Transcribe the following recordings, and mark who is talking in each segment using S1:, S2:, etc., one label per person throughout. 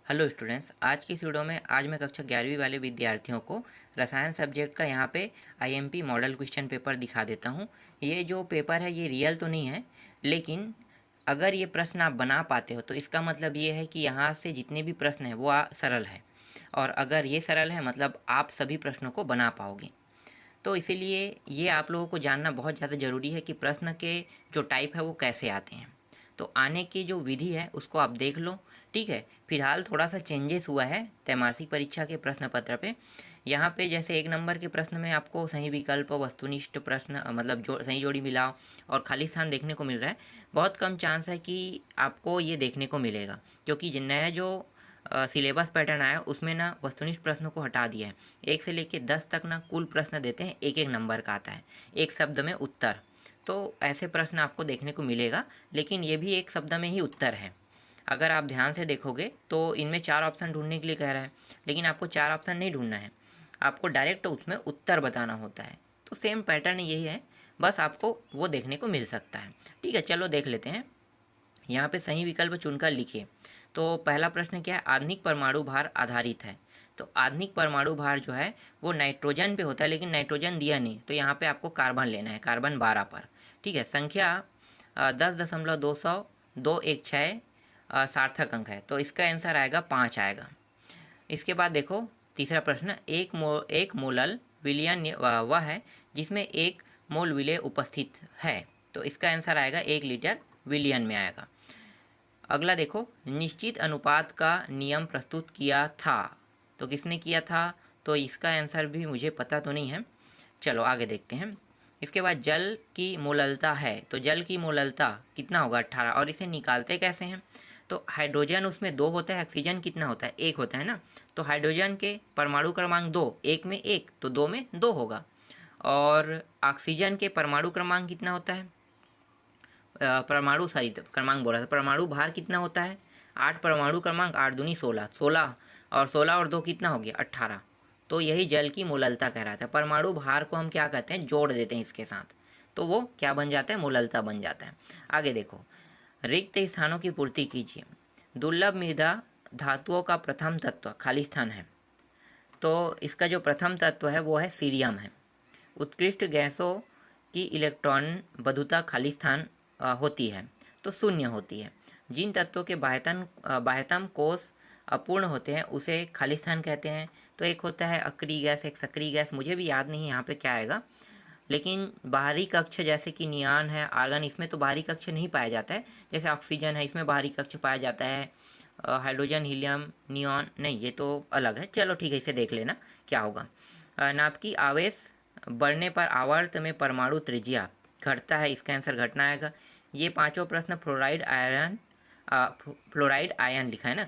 S1: Hello students, आज की इस वीडियो में आज मैं कक्षा 11वीं वाले विद्यार्थियों को रसायन सब्जेक्ट का यहाँ पे आईएमपी मॉडल क्वेश्चन पेपर दिखा देता हूँ। ये जो पेपर है ये रियल तो नहीं है, लेकिन अगर ये प्रश्न आप बना पाते हो तो इसका मतलब ये है कि यहाँ से जितने भी प्रश्न हैं वो सरल है, और अगर ये सरल है मतलब आप सभी प्रश्नों को बना पाओगे। तो इसीलिए ये आप लोगों को जानना बहुत ज़्यादा ज़रूरी है कि प्रश्न के जो टाइप है वो कैसे आते हैं। तो आने की जो विधि है उसको आप देख लो, ठीक है। फिलहाल थोड़ा सा चेंजेस हुआ है त्रैमासिक परीक्षा के प्रश्न पत्र पे। यहाँ पे जैसे 1 नंबर के प्रश्न में आपको सही विकल्प, वस्तुनिष्ठ प्रश्न मतलब जो सही जोड़ी मिलाओ और खाली स्थान देखने को मिल रहा है। बहुत कम चांस है कि आपको ये देखने को मिलेगा, क्योंकि नया जो सिलेबस पैटर्न आया उसमें ना वस्तुनिष्ठ प्रश्नों को हटा दिया है। 1 से लेकर 10 तक ना कुल प्रश्न देते हैं, 1-1 नंबर का आता है, एक शब्द में उत्तर। तो ऐसे प्रश्न आपको देखने को मिलेगा, लेकिन ये भी एक शब्द में ही उत्तर है। अगर आप ध्यान से देखोगे तो इनमें 4 ऑप्शन ढूंढने के लिए कह रहा है, लेकिन आपको 4 ऑप्शन नहीं ढूंढना है, आपको डायरेक्ट उसमें उत्तर बताना होता है। तो सेम पैटर्न यही है, बस आपको वो देखने को मिल सकता है। ठीक है, चलो देख लेते हैं। यहाँ पे सही विकल्प चुनकर लिखिए। तो पहला प्रश्न क्या है? आधुनिक परमाणु भार आधारित है। तो आधुनिक परमाणु भार जो है वो नाइट्रोजन पे होता है, लेकिन नाइट्रोजन दिया नहीं, तो यहाँ पे आपको कार्बन लेना है, कार्बन 12 पर। ठीक है, संख्या 10,216 सार्थक अंक है, तो इसका आंसर आएगा 5 आएगा। इसके बाद देखो तीसरा प्रश्न, एक मोलल विलयन वह है जिसमें 1 मोल विलय उपस्थित है, तो इसका आंसर आएगा 1 लीटर विलियन में आएगा। अगला देखो, निश्चित अनुपात का नियम प्रस्तुत किया था, तो किसने किया था? तो इसका आंसर भी मुझे पता तो नहीं है, चलो आगे देखते हैं। इसके बाद जल की मोललता है, तो जल की मोललता कितना होगा? 18। और इसे निकालते कैसे हैं? तो हाइड्रोजन उसमें 2 होता है, ऑक्सीजन कितना होता है? 1 होता है ना। तो हाइड्रोजन के परमाणु क्रमांक 2, 1 में 1 तो 2 में 2 होगा। और ऑक्सीजन के परमाणु क्रमांक कितना होता है? परमाणु सॉरी क्रमांक बोला था, परमाणु भार कितना होता है? 8 परमाणु क्रमांक, 8 दूनी 16, 16 और 16 और 2 कितना हो गया? 18। तो यही जल की मोललता कह रहा था। परमाणु भार को हम क्या कहते हैं? जोड़ देते हैं इसके साथ, तो वो क्या बन जाता है? मोललता बन जाता है। आगे देखो, रिक्त स्थानों की पूर्ति कीजिए। दुर्लभ मृदा धातुओं का प्रथम तत्व खाली स्थान है, तो इसका जो प्रथम तत्व है वो है सीरियम है। उत्कृष्ट गैसों की इलेक्ट्रॉन बद्धुता खाली स्थान होती है, तो शून्य होती है। जिन तत्वों के बाह्यतम कोष अपूर्ण होते हैं उसे खाली स्थान कहते हैं। तो एक होता है अक्रिय गैस, एक सक्रिय गैस, मुझे भी याद नहीं है यहाँ पे क्या आएगा, लेकिन बाहरी कक्ष जैसे कि नियॉन है, आर्गन, इसमें तो बाहरी कक्ष नहीं पाया जाता है। जैसे ऑक्सीजन है, इसमें बाहरी कक्ष पाया जाता है। हाइड्रोजन, हीलियम, नियॉन नहीं, ये तो अलग है। चलो ठीक है, इसे देख लेना क्या होगा। नाभिकीय आवेश बढ़ने पर आवर्त में परमाणु त्रिज्या घटता है, इसका आंसर घटना आएगा। ये पांचों प्रश्न फ्लोराइड आयन लिखा है ना,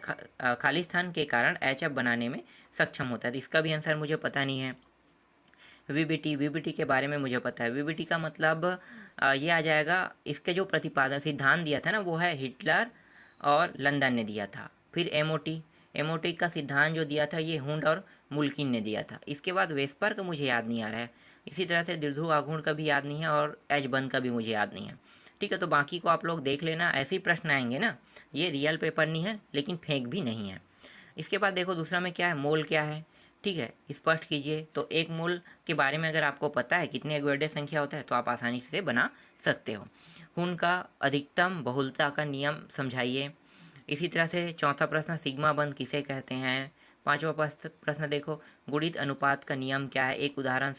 S1: खाली स्थान के कारण HF बनाने में सक्षम होता है, तो इसका भी आंसर मुझे पता नहीं है। वीबीटी के बारे में मुझे पता है। वीबीटी का मतलब ये आ जाएगा, इसके जो प्रतिपादन सिद्धांत दिया था ना वो है हिटलर और लंदन ने दिया था। फिर एमओटी का सिद्धांत जो दिया था ये हुंड और मुल्किन ने दिया था। इसके बाद वेस्पर का मुझे याद नहीं आ रहा है। इसी तरह से द्विध्रुव आघूर्ण का भी याद नहीं है, और एच बंद का भी मुझे याद नहीं है। ठीक है, तो बाकी को आप लोग देख लेना, ऐसे ही प्रश्न आएंगे ना। ये रियल पेपर नहीं है, लेकिन फेक भी नहीं है। इसके बाद देखो दूसरा में क्या है, मोल क्या है। ठीक है, स्पष्ट कीजिए। तो एक मोल के बारे में अगर आपको पता है कितने अग्वैड्य संख्या होता है तो आप आसानी से बना सकते हो। हुन का अधिकतम बहुलता का नियम समझाइए। इसी तरह से चौथा प्रश्न, सिग्मा बंध किसे कहते हैं। पांचवा प्रश्न देखो, गुणित अनुपात का नियम क्या है, एक उदाहरण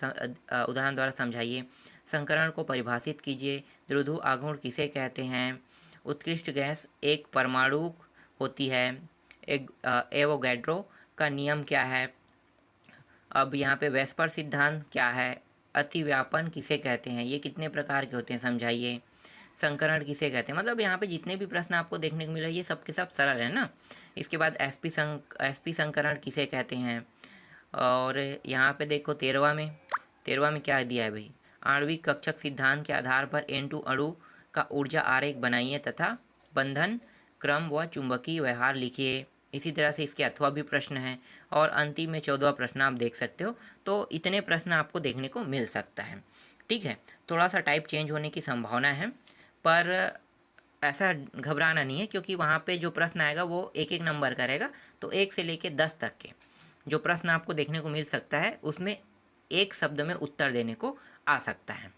S1: द्वारा समझाइए। संकरण को परिभाषित कीजिए। द्विध्रुव आघूर्ण किसे कहते हैं। उत्कृष्ट गैस एक परमाणु होती है। एवोगैड्रो का नियम क्या है। अब यहाँ पे वेस्पर सिद्धांत क्या है। अतिव्यापन किसे कहते हैं, ये कितने प्रकार के होते हैं समझाइए। संकरण किसे कहते हैं। मतलब यहाँ पे जितने भी प्रश्न आपको देखने को मिल रहे हैं ये सब के सब सरल है ना। इसके बाद एसपी संकरण किसे कहते हैं। और यहाँ पे देखो 13वां में क्या दिया है भाई, आणविक कक्षक सिद्धांत के आधार पर N2 अणु का ऊर्जा आरेख बनाइए तथा बंधन क्रम व चुंबकीय व्यवहार लिखिए। इसी तरह से इसके अथवा भी प्रश्न हैं, और अंतिम में 14वां प्रश्न आप देख सकते हो। तो इतने प्रश्न आपको देखने को मिल सकता है। ठीक है, थोड़ा सा टाइप चेंज होने की संभावना है, पर ऐसा घबराना नहीं है, क्योंकि वहाँ पे जो प्रश्न आएगा वो एक एक नंबर का रहेगा। तो 1 से लेके 10 तक के जो प्रश्न आपको देखने को मिल सकता है उसमें एक शब्द में उत्तर देने को आ सकता है।